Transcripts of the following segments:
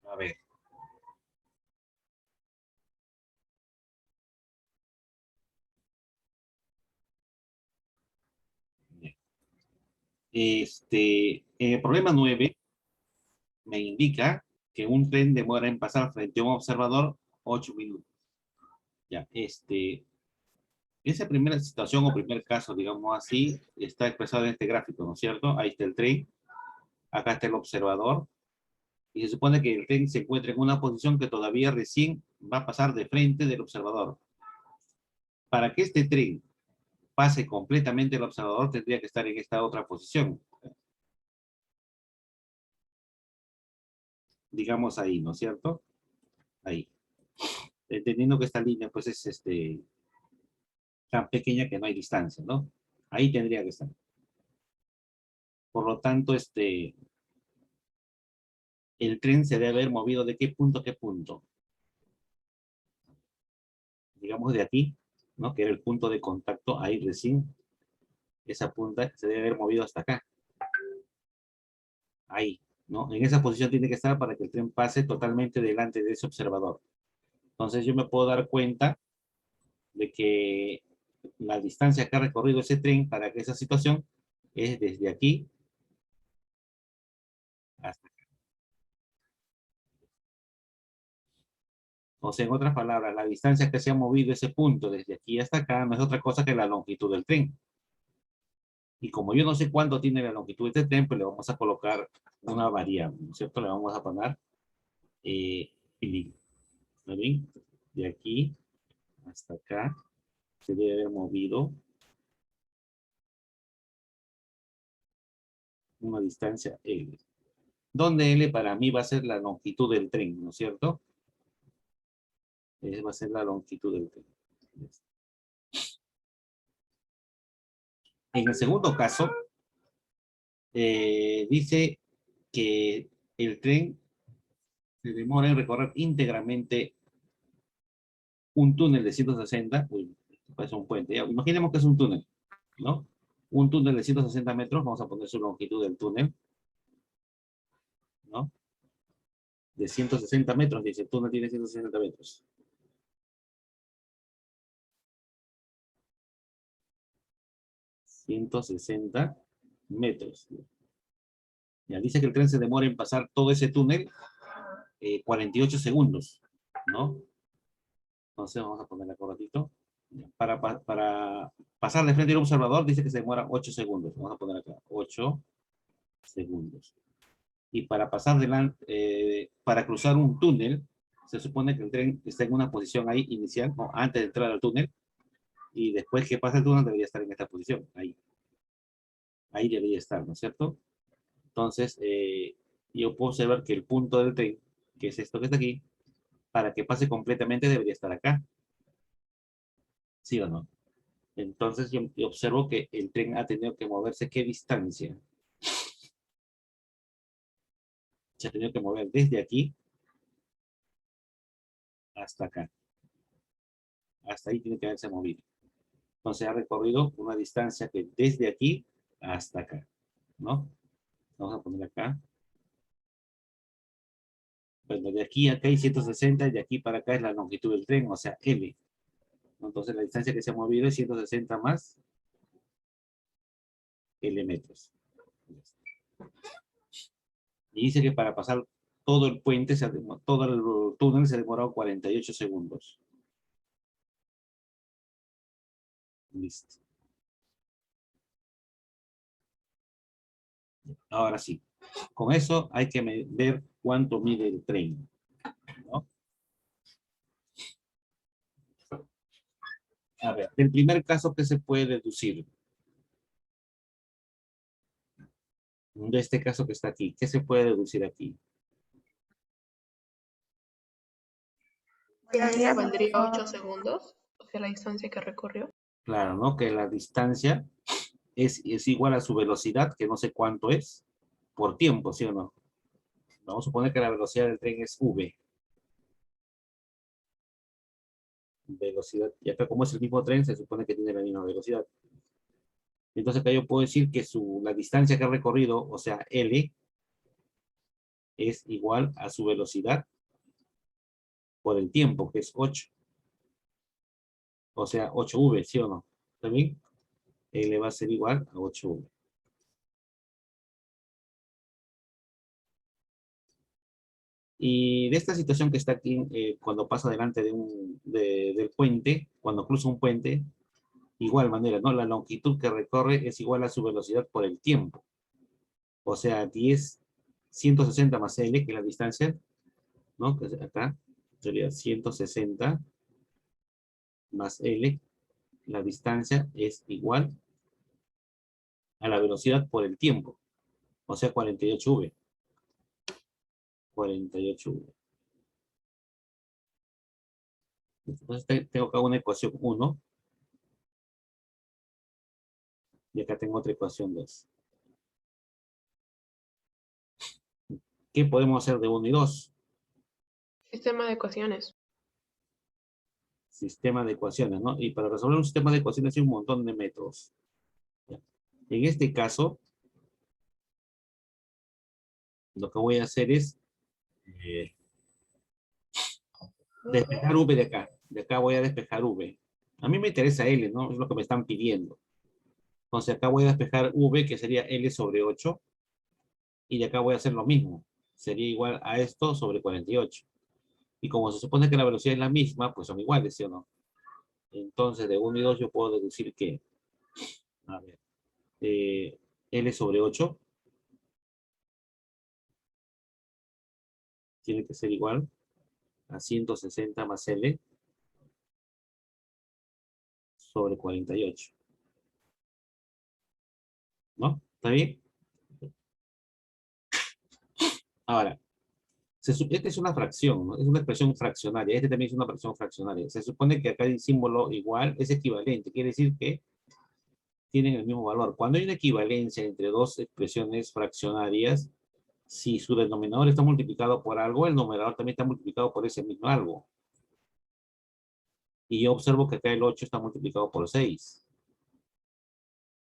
A ver. En el problema 9 me indica que un tren demora en pasar frente a un observador 8 minutos. Ya, esa primera situación o primer caso, digamos así, está expresado en este gráfico, ¿no es cierto? Ahí está el tren, acá está el observador, y se supone que el tren se encuentra en una posición que todavía recién va a pasar de frente del observador. Para que este tren pase completamente el observador, tendría que estar en esta otra posición. Digamos ahí, ¿no es cierto? Ahí. Entendiendo que esta línea, pues, es tan pequeña que no hay distancia, ¿no? Ahí tendría que estar. Por lo tanto, el tren se debe haber movido de qué punto a qué punto. Digamos de aquí, ¿no? Que era el punto de contacto, ahí recién. Esa punta se debe haber movido hasta acá. Ahí, ¿no? En esa posición tiene que estar para que el tren pase totalmente delante de ese observador. Entonces yo me puedo dar cuenta de que la distancia que ha recorrido ese tren para que esa situación es desde aquí hasta acá. O sea, en otras palabras, la distancia que se ha movido ese punto desde aquí hasta acá no es otra cosa que la longitud del tren. Y como yo no sé cuánto tiene la longitud de este tren, pues le vamos a colocar una variable, ¿no es cierto? Le vamos a poner ¿no ven? De aquí hasta acá se debe haber movido una distancia L. Donde L para mí va a ser la longitud del tren, ¿no es cierto? Va a ser la longitud del tren. En el segundo caso, dice que el tren se demora en recorrer íntegramente un túnel de 160, uy, es un puente, ya, imaginemos que es un túnel, ¿no? Un túnel de 160 metros, vamos a poner su longitud del túnel, ¿no? De 160 metros, dice, el túnel tiene 160 metros. $160. Ya dice que el tren se demora en pasar todo ese túnel 48 segundos, ¿no? Entonces vamos a poner acá ratito. Para pasar de frente al observador dice que se demora 8 segundos. Vamos a poner acá 8 segundos. Y para pasar delante, para cruzar un túnel, se supone que el tren está en una posición ahí inicial, ¿no? Antes de entrar al túnel, y después que pasa el túnel debería estar en esta posición, ahí. Ahí debería estar, ¿no es cierto? Entonces, yo puedo observar que el punto del tren, que es esto que está aquí, para que pase completamente debería estar acá. ¿Sí o no? Entonces, yo observo que el tren ha tenido que moverse, ¿qué distancia? Se ha tenido que mover desde aquí hasta acá. Hasta ahí tiene que haberse movido. Entonces, ha recorrido una distancia que desde aquí hasta acá, ¿no? Vamos a poner acá. Bueno, de aquí a acá hay 160 y de aquí para acá es la longitud del tren, o sea, L. Entonces, la distancia que se ha movido es 160 más L metros. Y dice que para pasar todo el puente, todo el túnel se ha demorado 48 segundos. Listo. Ahora sí. Con eso hay que ver cuánto mide el tren, ¿no? A ver, el primer caso que se puede deducir de este caso que está aquí, ¿qué se puede deducir aquí? Ya valdría 8 segundos, o sea, la distancia que recorrió. Claro, ¿no? Que la distancia es igual a su velocidad, que no sé cuánto es, por tiempo, ¿sí o no? Vamos a suponer que la velocidad del tren es V. Velocidad, y acá como es el mismo tren, se supone que tiene la misma velocidad. Entonces acá yo puedo decir que la distancia que ha recorrido, o sea, L, es igual a su velocidad por el tiempo, que es 8. O sea, 8v, ¿sí o no? ¿Está bien? L va a ser igual a 8v. Y de esta situación que está aquí, cuando pasa delante del puente, cuando cruza un puente, igual manera, ¿no? La longitud que recorre es igual a su velocidad por el tiempo. O sea, 160 más L, que es la distancia, ¿no? Que es acá sería 160 más L. La distancia es igual a la velocidad por el tiempo. O sea, 48v. 48v. Entonces tengo acá una ecuación 1. Y acá tengo otra ecuación 2. ¿Qué podemos hacer de 1 y 2? Sistema de ecuaciones. Sistema de ecuaciones, ¿no? Y para resolver un sistema de ecuaciones hay un montón de métodos. ¿Ya? En este caso, lo que voy a hacer es despejar v de acá. De acá voy a despejar v. A mí me interesa L, ¿no? Es lo que me están pidiendo. Entonces acá voy a despejar v, que sería L sobre 8. Y de acá voy a hacer lo mismo. Sería igual a esto sobre 48. Y como se supone que la velocidad es la misma, pues son iguales, ¿sí o no? Entonces de 1 y 2 yo puedo deducir que, a ver, L sobre 8 tiene que ser igual a 160 más L sobre 48. ¿No? ¿Está bien? Ahora, esta es una fracción, ¿no? Es una expresión fraccionaria. Este también es una fracción fraccionaria. Se supone que acá hay símbolo igual, es equivalente. Quiere decir que tienen el mismo valor. Cuando hay una equivalencia entre dos expresiones fraccionarias, si su denominador está multiplicado por algo, el numerador también está multiplicado por ese mismo algo. Y yo observo que acá el 8 está multiplicado por 6.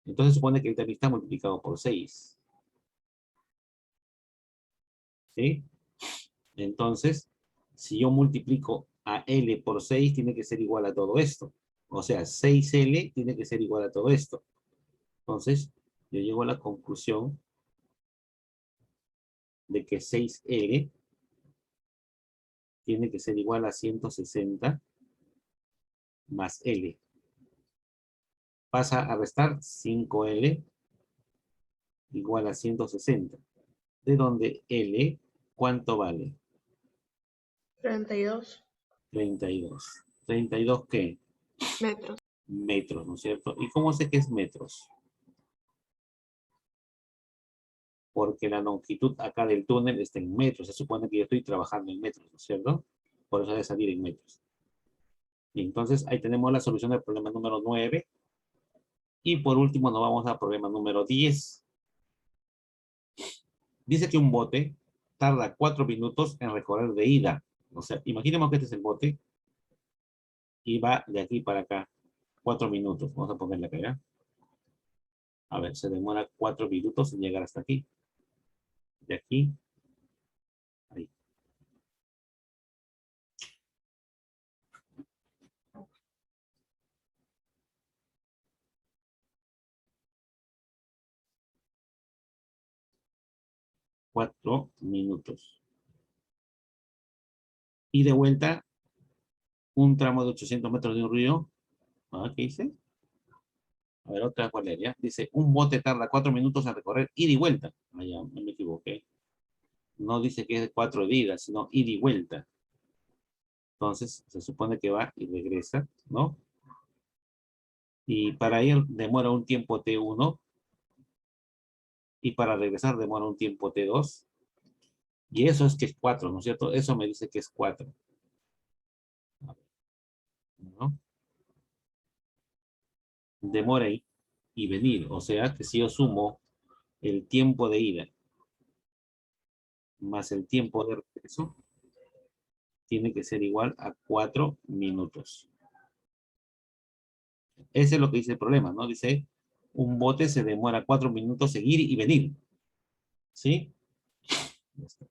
Entonces supone que él también está multiplicado por 6. ¿Sí? Entonces, si yo multiplico a L por 6, tiene que ser igual a todo esto. O sea, 6L tiene que ser igual a todo esto. Entonces, yo llego a la conclusión de que 6L tiene que ser igual a 160 más L. Pasa a restar 5L igual a 160. De donde L, ¿cuánto vale? 32 32. ¿32 qué? metros. Metros, ¿no es cierto? ¿Y cómo sé que es metros? Porque la longitud acá del túnel está en metros. Se supone que yo estoy trabajando en metros, ¿no es cierto? Por eso debe salir en metros. Y entonces ahí tenemos la solución del problema número 9. Y por último nos vamos al problema número 10. Dice que un bote tarda 4 minutos en recorrer de ida. O sea, imaginemos que este es el bote y va de aquí para acá 4 minutos. Vamos a ponerle acá, ¿ya? A ver, se demora 4 minutos en llegar hasta aquí. De aquí, ahí. Cuatro minutos. Y de vuelta, un tramo de 800 metros de un río. ¿Qué dice? A ver, otra cuál es, ¿ya? Dice, un bote tarda 4 minutos en recorrer ida y vuelta. Ya, me equivoqué. No dice que es de 4 días, sino ida y vuelta. Entonces, se supone que va y regresa, ¿no? Y para ir demora un tiempo T1. Y para regresar demora un tiempo T2. Y eso es que es 4, ¿no es cierto? Eso me dice que es 4. ¿No? Demora y venir. O sea, que si yo sumo el tiempo de ida más el tiempo de regreso, tiene que ser igual a 4 minutos. Ese es lo que dice el problema, ¿no? Dice, un bote se demora 4 minutos en ir y venir. ¿Sí? Ya está.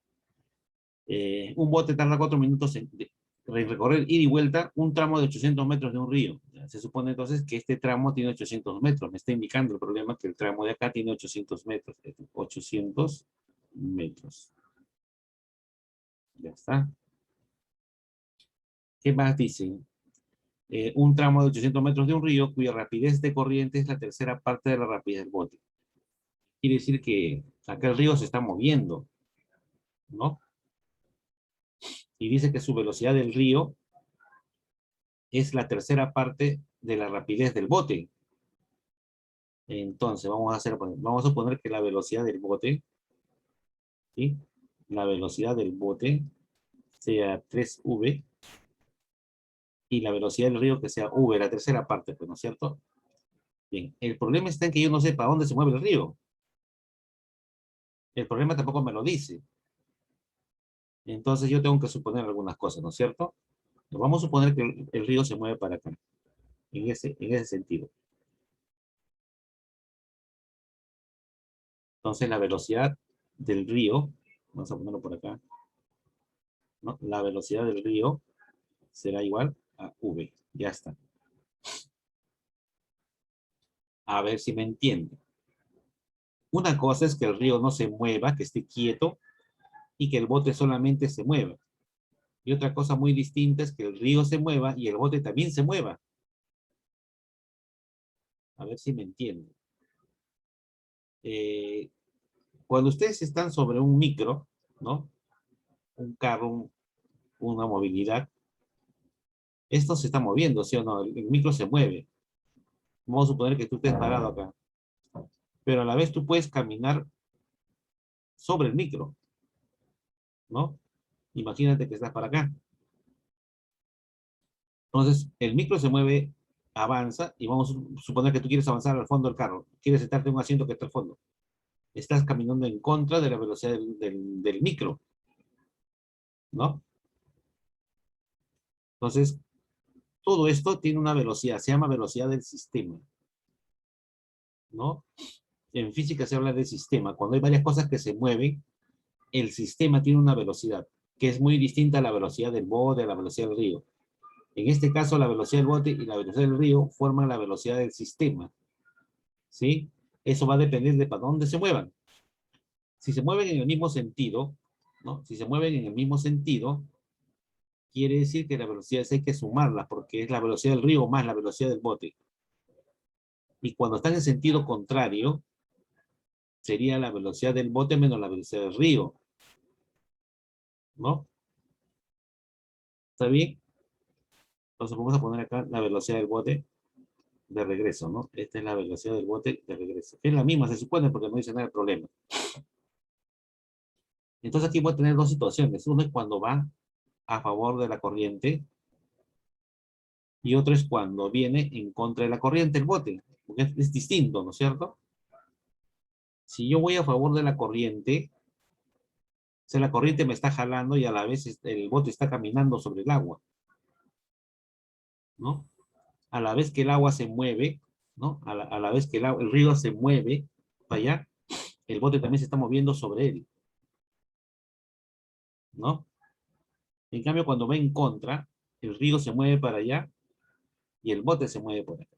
Un bote tarda 4 minutos en recorrer ida y vuelta un tramo de 800 metros de un río. Se supone entonces que este tramo tiene 800 metros. Me está indicando el problema que el tramo de acá tiene 800 metros. 800 metros. Ya está. ¿Qué más dicen? Un tramo de 800 metros de un río cuya rapidez de corriente es la tercera parte de la rapidez del bote. Quiere decir que acá el río se está moviendo, ¿no? Y dice que su velocidad del río es la tercera parte de la rapidez del bote. Entonces, vamos a suponer que la velocidad del bote, ¿sí? La velocidad del bote sea 3v y la velocidad del río que sea v, la tercera parte, pues, ¿no es cierto? Bien, el problema está en que yo no sé para dónde se mueve el río. El problema tampoco me lo dice. Entonces yo tengo que suponer algunas cosas, ¿no es cierto? Vamos a suponer que el río se mueve para acá, en ese sentido. Entonces la velocidad del río, vamos a ponerlo por acá, ¿no? La velocidad del río será igual a v. Ya está. A ver si me entiende. Una cosa es que el río no se mueva, que esté quieto, y que el bote solamente se mueva. Y otra cosa muy distinta es que el río se mueva y el bote también se mueva. A ver si me entiende. Cuando ustedes están sobre un micro, ¿no? Un carro, una movilidad, esto se está moviendo, ¿sí o no? El micro se mueve. Vamos a suponer que tú estés parado acá. Pero a la vez tú puedes caminar sobre el micro, ¿no? Imagínate que estás para acá. Entonces, el micro se mueve, avanza, y vamos a suponer que tú quieres avanzar al fondo del carro. Quieres sentarte en un asiento que está al fondo. Estás caminando en contra de la velocidad del micro, ¿no? Entonces, todo esto tiene una velocidad, se llama velocidad del sistema, ¿no? En física se habla de sistema. Cuando hay varias cosas que se mueven, el sistema tiene una velocidad, que es muy distinta a la velocidad del bote, a la velocidad del río. En este caso, la velocidad del bote y la velocidad del río forman la velocidad del sistema, ¿sí? Eso va a depender de para dónde se muevan. Si se mueven en el mismo sentido, ¿no? Si se mueven en el mismo sentido, quiere decir que la velocidad hay que sumarla, porque es la velocidad del río más la velocidad del bote. Y cuando están en sentido contrario, sería la velocidad del bote menos la velocidad del río, ¿no? ¿Está bien? Entonces vamos a poner acá la velocidad del bote de regreso, ¿no? Esta es la velocidad del bote de regreso. Es la misma, se supone, porque no dice nada de problema. Entonces aquí voy a tener dos situaciones. Uno es cuando va a favor de la corriente y otro es cuando viene en contra de la corriente el bote. Porque es distinto, ¿no es cierto? Si yo voy a favor de la corriente, o sea, la corriente me está jalando y a la vez el bote está caminando sobre el agua, ¿no? A la vez que el agua se mueve, ¿no? A la vez que el río se mueve para allá, el bote también se está moviendo sobre él, ¿no? En cambio, cuando va en contra, el río se mueve para allá y el bote se mueve por acá.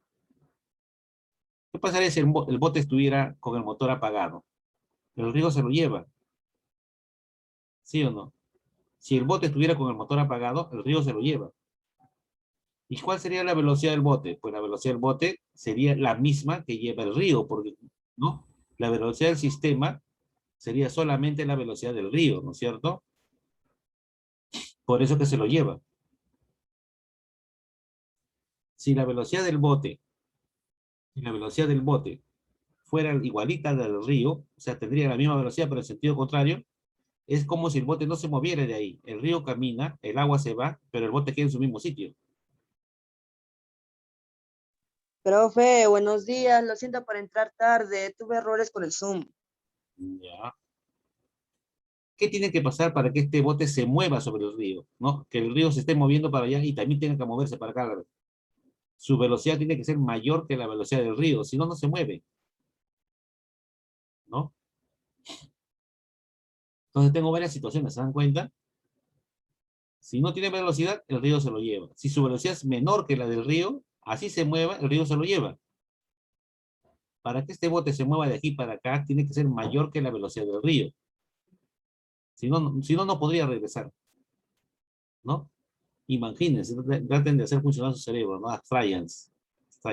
¿Qué pasaría si el bote estuviera con el motor apagado? El río se lo lleva, ¿sí o no? Si el bote estuviera con el motor apagado, el río se lo lleva. ¿Y cuál sería la velocidad del bote? Pues la velocidad del bote sería la misma que lleva el río, porque, ¿no? La velocidad del sistema sería solamente la velocidad del río, ¿no es cierto? Por eso que se lo lleva. Si la velocidad del bote, si la velocidad del bote fuera igualita a la del río, o sea, tendría la misma velocidad, pero en sentido contrario, es como si el bote no se moviera de ahí. El río camina, el agua se va, pero el bote queda en su mismo sitio. Profe, buenos días. Lo siento por entrar tarde. Tuve errores con el Zoom. Ya. ¿Qué tiene que pasar para que este bote se mueva sobre el río? ¿No? Que el río se esté moviendo para allá y también tenga que moverse para acá. Su velocidad tiene que ser mayor que la velocidad del río, si no, no se mueve, ¿no? Entonces tengo varias situaciones, ¿se dan cuenta? Si no tiene velocidad, el río se lo lleva. Si su velocidad es menor que la del río, así se mueva, el río se lo lleva. Para que este bote se mueva de aquí para acá, tiene que ser mayor que la velocidad del río. Si no, no podría regresar, ¿no? Imagínense, traten de hacer funcionar su cerebro, ¿no? Abstrayans. ¿Está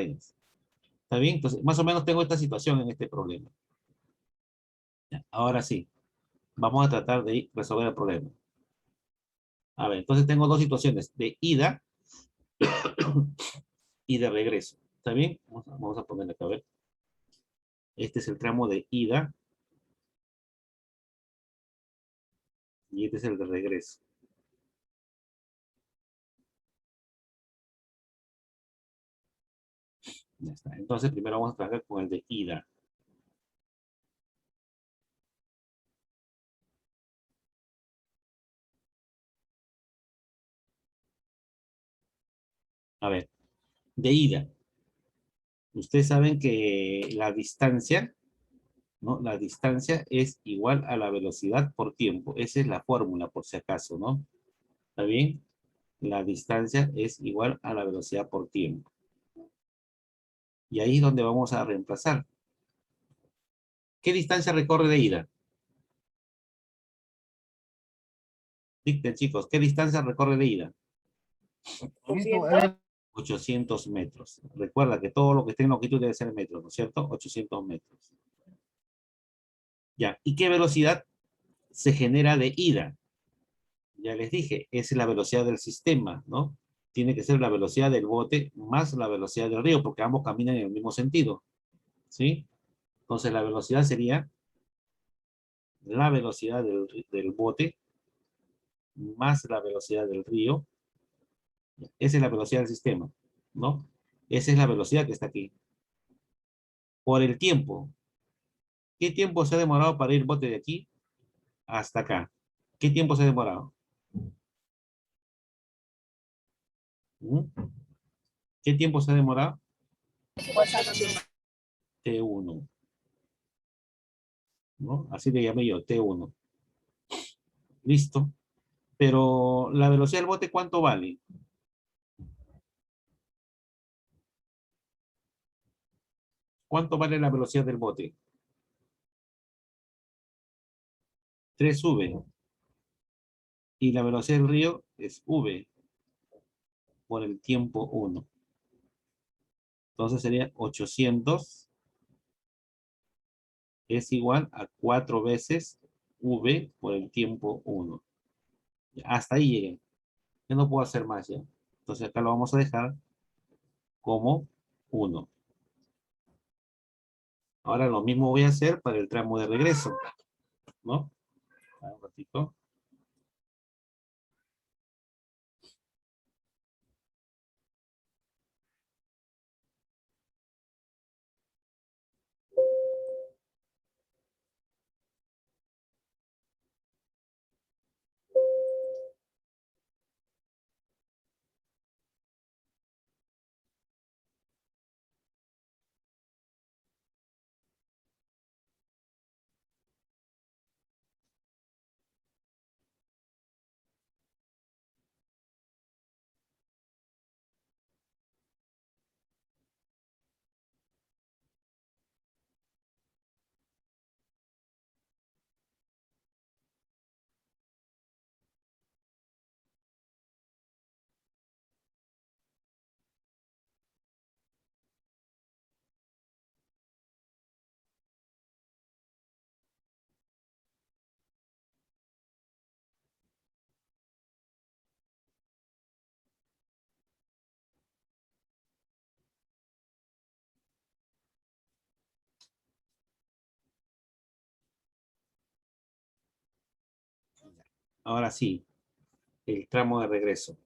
bien? Entonces, más o menos tengo esta situación en este problema. Ya, ahora sí, vamos a tratar de resolver el problema. A ver, entonces tengo dos situaciones, de ida y de regreso. ¿Está bien? Vamos a ponerle acá, a ver. Este es el tramo de ida y este es el de regreso. Ya está. Entonces, primero vamos a trabajar con el de ida. A ver, de ida. Ustedes saben que la distancia, ¿no? La distancia es igual a la velocidad por tiempo. Esa es la fórmula, por si acaso, ¿no? ¿Está bien? La distancia es igual a la velocidad por tiempo. Y ahí es donde vamos a reemplazar. ¿Qué distancia recorre de ida? Dicten, chicos, ¿qué distancia recorre de ida? 800 metros. Recuerda que todo lo que esté en longitud debe ser en metros, ¿no es cierto? 800 metros. Ya, ¿y qué velocidad se genera de ida? Ya les dije, es la velocidad del sistema, ¿no? Tiene que ser la velocidad del bote más la velocidad del río, porque ambos caminan en el mismo sentido, ¿sí? Entonces la velocidad sería la velocidad del bote más la velocidad del río. Esa es la velocidad del sistema, ¿no? Esa es la velocidad que está aquí. Por el tiempo. ¿Qué tiempo se ha demorado para ir el bote de aquí hasta acá? ¿Qué tiempo se ha demorado? ¿Mm? ¿Qué tiempo se ha demorado? T1, ¿no? Así le llamé yo, T1. Listo. Pero la velocidad del bote, ¿cuánto vale? ¿Cuánto vale la velocidad del bote? 3V. Y la velocidad del río es V por el tiempo 1. Entonces sería 800 es igual a 4 veces V por el tiempo 1. Hasta ahí llegué. Ya no puedo hacer más ya. Entonces acá lo vamos a dejar como 1. Ahora lo mismo voy a hacer para el tramo de regreso, ¿no? Un ratito. Ahora sí, el tramo de regreso.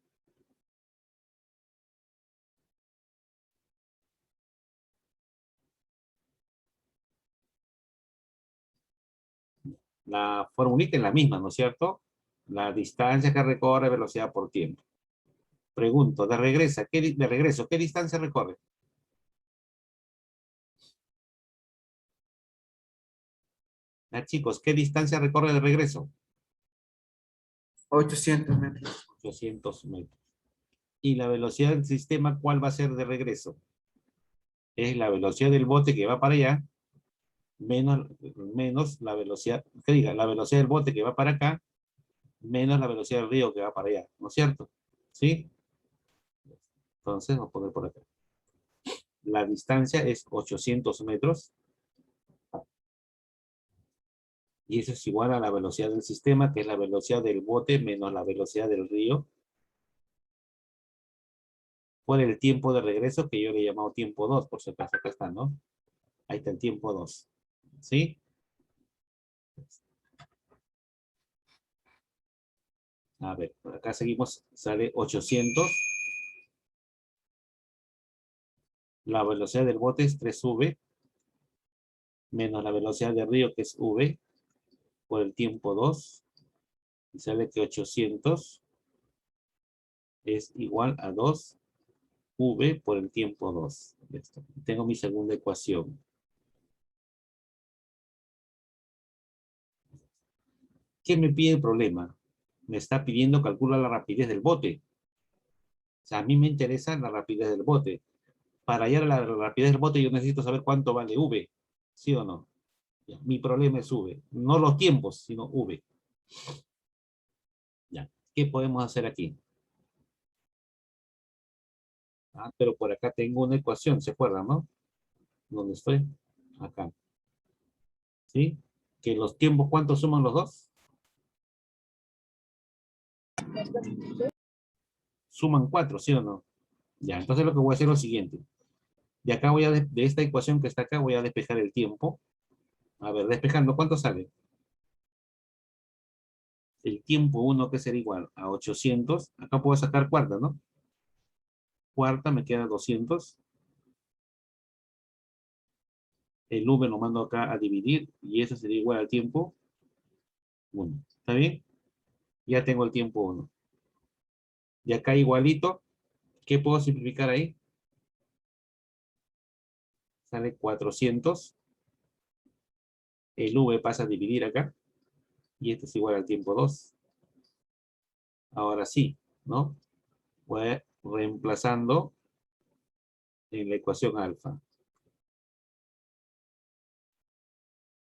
La formulita es la misma, ¿no es cierto? La distancia que recorre, velocidad por tiempo. Pregunto, de regreso, ¿qué distancia recorre? Chicos, ¿qué distancia recorre de regreso? 800 metros. 800 metros. ¿Y la velocidad del sistema cuál va a ser de regreso? Es la velocidad del bote que va para allá, menos la velocidad, que diga, la velocidad del bote que va para acá, menos la velocidad del río que va para allá, ¿no es cierto? ¿Sí? Entonces, vamos a poner por acá. La distancia es 800 metros. Y eso es igual a la velocidad del sistema, que es la velocidad del bote menos la velocidad del río, por el tiempo de regreso, que yo le he llamado tiempo 2, por si acaso, acá está, ¿no? Ahí está el tiempo 2. ¿Sí? A ver, por acá seguimos, sale 800. La velocidad del bote es 3v, menos la velocidad del río, que es v, por el tiempo 2. Y sale que 800 es igual a 2v por el tiempo 2. Listo. Tengo mi segunda ecuación. ¿Qué me pide el problema? Me está pidiendo calcular la rapidez del bote. O sea, a mí me interesa la rapidez del bote. Para hallar la rapidez del bote yo necesito saber cuánto vale v. ¿Sí o no? Ya, mi problema es v. No los tiempos, sino v. Ya. ¿Qué podemos hacer aquí? Ah, pero por acá tengo una ecuación, ¿se acuerdan, no? ¿Dónde estoy? Acá. ¿Sí? Que los tiempos, ¿cuántos suman los dos? Suman 4, ¿sí o no? Ya, entonces lo que voy a hacer es lo siguiente. De acá voy a, de esta ecuación que está acá, voy a despejar el tiempo. A ver, despejando, ¿cuánto sale? El tiempo 1 que será igual a 800. Acá puedo sacar cuarta, ¿no? Cuarta me queda 200. El v lo mando acá a dividir y eso sería igual al tiempo 1. ¿Está bien? Ya tengo el tiempo 1. Y acá igualito, ¿qué puedo simplificar ahí? Sale 400. El v pasa a dividir acá. Y esto es igual al tiempo 2. Ahora sí, ¿no? Voy reemplazando en la ecuación alfa.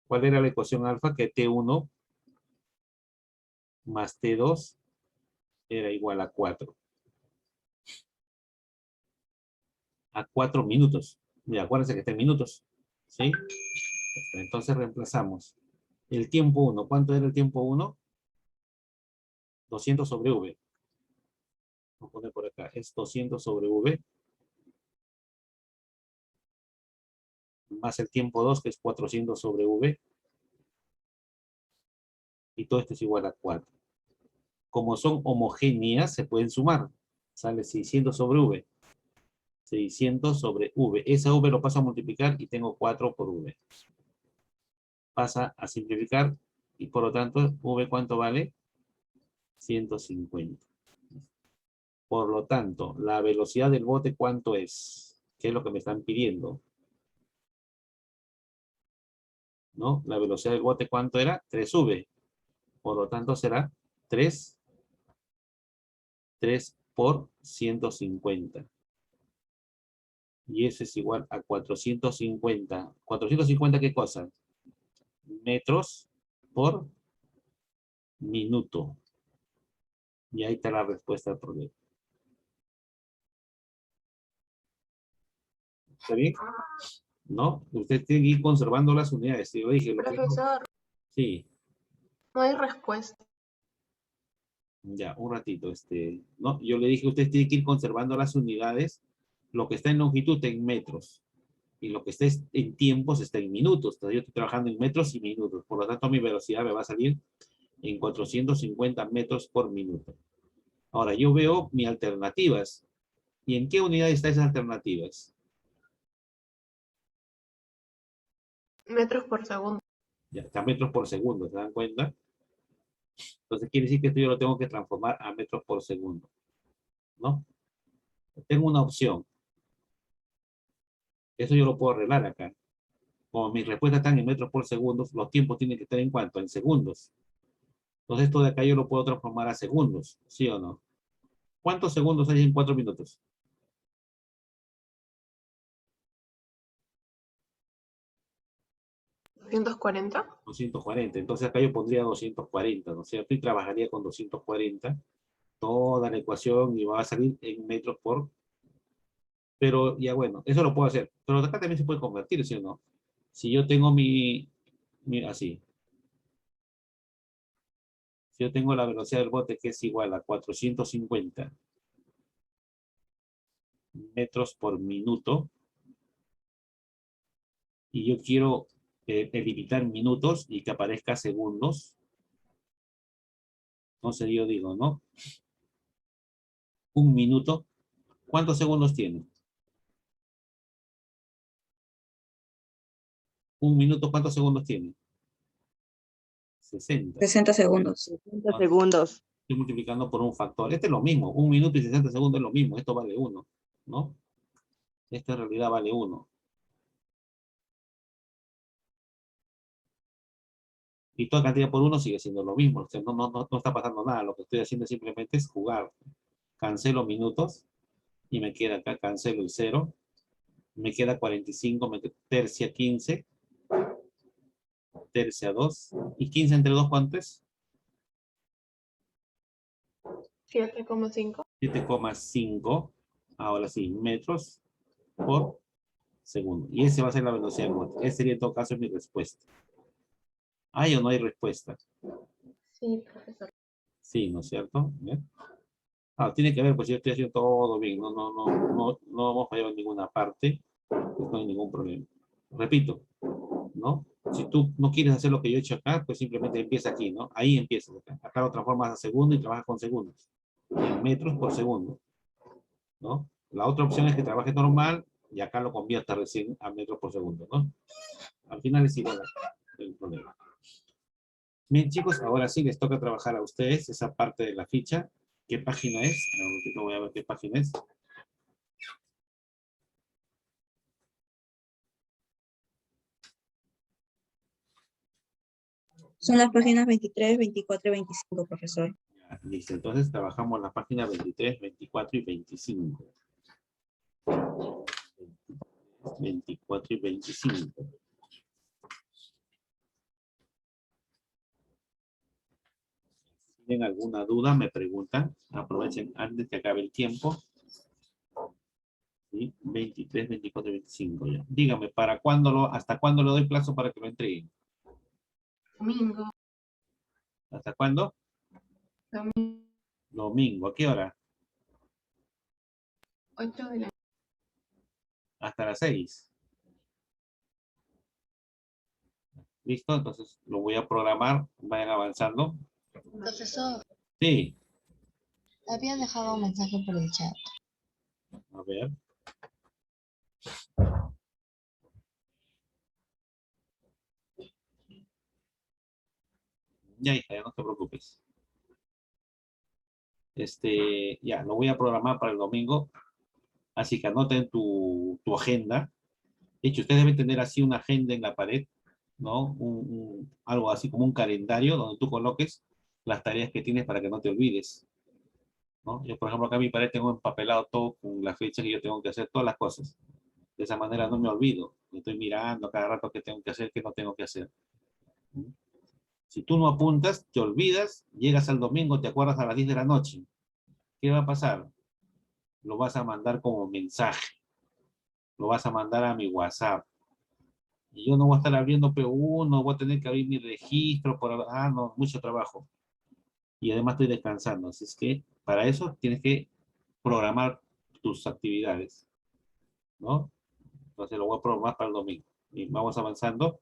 ¿Cuál era la ecuación alfa? Que T1 más T2 era igual a 4. A 4 minutos. Mira, acuérdense que está en minutos. ¿Sí? Entonces reemplazamos. El tiempo 1. ¿Cuánto era el tiempo 1? 200 sobre V. Vamos a poner por acá. Es 200 sobre V. Más el tiempo 2, que es 400 sobre V. Y todo esto es igual a 4. Como son homogéneas, se pueden sumar. Sale 600 sobre V. 600 sobre V. Esa V lo paso a multiplicar y tengo 4 por V. Pasa a simplificar y por lo tanto, V ¿cuánto vale? 150. Por lo tanto, la velocidad del bote ¿cuánto es? ¿Qué es lo que me están pidiendo? ¿No? La velocidad del bote ¿cuánto era? 3V. Por lo tanto será 3 por 150. Y eso es igual a 450. ¿450 qué cosa? Metros por minuto. Y ahí está la respuesta al problema. ¿Está bien? ¿No? Usted tiene que ir conservando las unidades. Yo dije, lo que... Profesor, Sí, no hay respuesta. ya, un ratito. No, yo le dije, usted tiene que ir conservando las unidades. Lo que está en longitud en metros. Y lo que está en tiempos está en minutos. Entonces yo estoy trabajando en metros y minutos. Por lo tanto, mi velocidad me va a salir en 450 metros por minuto. Ahora, yo veo mis alternativas. ¿Y en qué unidad están esas alternativas? Metros por segundo. Ya, está metros por segundo, ¿se dan cuenta? Entonces quiere decir que esto yo lo tengo que transformar a metros por segundo, ¿no? Tengo una opción. Eso yo lo puedo arreglar acá. Como mis respuestas están en metros por segundo, los tiempos tienen que estar en cuánto, en segundos. Entonces esto de acá yo lo puedo transformar a segundos, ¿sí o no? ¿Cuántos segundos hay en 4 minutos? 240. 240. Entonces acá yo pondría 240, ¿no es cierto? Y trabajaría con 240 toda la ecuación y va a salir en metros por... Pero ya bueno, eso lo puedo hacer. Pero acá también se puede convertir, ¿sí o no? Si yo tengo así. Si yo tengo la velocidad del bote que es igual a 450 metros por minuto y yo quiero delimitar minutos y que aparezca segundos, entonces yo digo, ¿no? Un minuto, ¿cuántos segundos tiene? Un minuto, ¿cuántos segundos tiene? 60. 60 segundos. 60 segundos. Estoy multiplicando por un factor. Este es lo mismo. 1 minuto y 60 segundos es lo mismo. Esto vale 1, ¿no? Esta en realidad vale 1. Y toda cantidad por 1 sigue siendo lo mismo. O sea, no está pasando nada. Lo que estoy haciendo simplemente es jugar. Cancelo minutos y me queda acá, cancelo el 0. Me queda 45, tercia 15, tercia 2. ¿Y 15 entre 2 cuánto es? 7,5. 7,5. Ahora sí, metros por segundo. Y ese va a ser la velocidad del bote. Esa sería en todo caso mi respuesta. ¿Hay o no hay respuesta? Sí, profesor. Sí, ¿no es cierto? ¿Bien? Tiene que ver, pues yo estoy haciendo todo bien. No hemos fallado en ninguna parte. No hay ningún problema. Repito, ¿no? Si tú no quieres hacer lo que yo he hecho acá, pues simplemente empieza aquí, ¿no? Ahí empiezas. Acá lo transformas a segundo y trabajas con segundos. En metros por segundo, ¿no? La otra opción es que trabajes normal y acá lo conviertas recién a metros por segundo, ¿no? Al final es igual el problema. Bien, chicos, ahora sí les toca trabajar a ustedes esa parte de la ficha. ¿Qué página es? Un momentito, voy a ver qué página es. Son las páginas 23, 24 y 25, profesor. Ya, listo, entonces trabajamos la página 23, 24 y 25. 24 y 25. Si tienen alguna duda, me preguntan. Aprovechen antes que acabe el tiempo. ¿Sí? 23, 24 y 25 ya. Dígame, ¿hasta cuándo le doy plazo para que lo entreguen? Domingo. ¿Hasta cuándo? Domingo. Domingo. ¿A qué hora? 8 de la Hasta las 6. ¿Listo? Entonces lo voy a programar. Vayan avanzando. Profesor, Sí. había dejado un mensaje por el chat. A ver. Ya, hija, ya no te preocupes. Ya, lo voy a programar para el domingo. Así que anoten tu agenda. De hecho, ustedes deben tener así una agenda en la pared, ¿no? Algo así como un calendario donde tú coloques las tareas que tienes para que no te olvides, ¿no? Yo, por ejemplo, acá en mi pared tengo empapelado todo con las fechas que yo tengo que hacer, todas las cosas. De esa manera no me olvido. Estoy mirando cada rato qué tengo que hacer, qué no tengo que hacer. Si tú no apuntas, te olvidas, llegas al domingo, te acuerdas a las 10 de la noche. ¿Qué va a pasar? Lo vas a mandar como mensaje. Lo vas a mandar a mi WhatsApp. Y yo no voy a estar abriendo P1, voy a tener que abrir mi registro, no, mucho trabajo. Y además estoy descansando. Así es que para eso tienes que programar tus actividades, ¿no? Entonces lo voy a programar para el domingo. Y vamos avanzando.